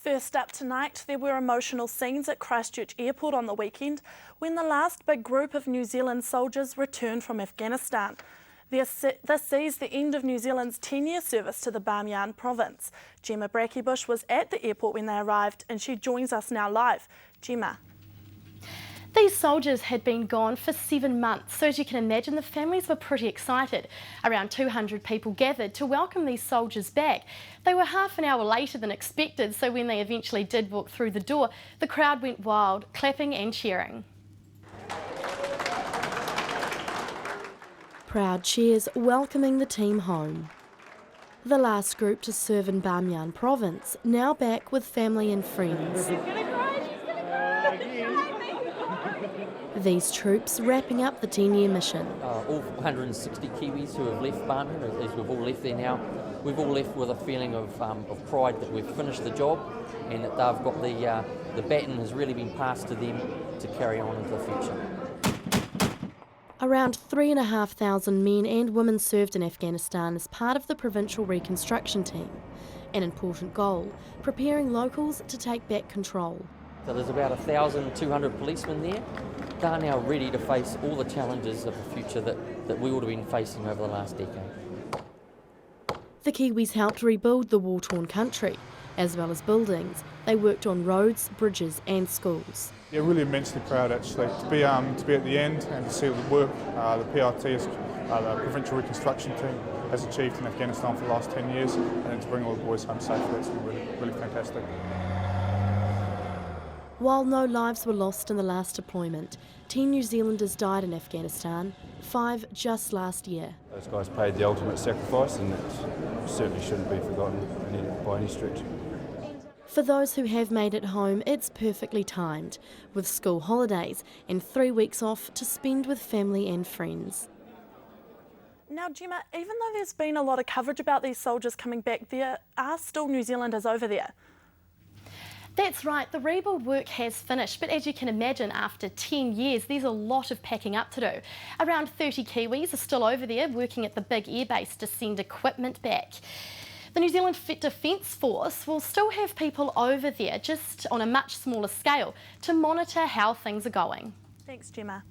First up tonight, there were emotional scenes at Christchurch Airport on the weekend when the last big group of New Zealand soldiers returned from Afghanistan. This sees the end of New Zealand's 10-year service to the Bamyan Province. Jemma Brackebush was at the airport when they arrived and she joins us now live. Jemma. These soldiers had been gone for 7 months, so as you can imagine, the families were pretty excited. Around 200 people gathered to welcome these soldiers back. They were half an hour later than expected, so when they eventually did walk through the door, the crowd went wild, clapping and cheering. Proud cheers welcoming the team home. The last group to serve in Bamyan Province, now back with family and friends. These troops wrapping up the 10-year mission. All 160 Kiwis who have left Bamyan, as we've all left there now, we've all left with a feeling of pride that we've finished the job and that they've got the baton has really been passed to them to carry on into the future. Around 3,500 men and women served in Afghanistan as part of the Provincial Reconstruction Team. An important goal, preparing locals to take back control. So there's about 1,200 policemen there. They're now ready to face all the challenges of the future that we would have been facing over the last decade. The Kiwis helped rebuild the war-torn country. As well as buildings, they worked on roads, bridges and schools. Yeah, really immensely proud actually to be at the end and to see the work the PRT, the Provincial Reconstruction Team, has achieved in Afghanistan for the last 10 years, and then to bring all the boys home safely. That's been really fantastic. While no lives were lost in the last deployment, 10 New Zealanders died in Afghanistan, 5 just last year. Those guys paid the ultimate sacrifice, and that certainly shouldn't be forgotten by any stretch. For those who have made it home, it's perfectly timed, with school holidays and 3 weeks off to spend with family and friends. Now, Jemma, even though there's been a lot of coverage about these soldiers coming back, there are still New Zealanders over there. That's right, the rebuild work has finished, but as you can imagine, after 10 years, there's a lot of packing up to do. Around 30 Kiwis are still over there working at the big airbase to send equipment back. The New Zealand Defence Force will still have people over there, just on a much smaller scale, to monitor how things are going. Thanks, Jemma.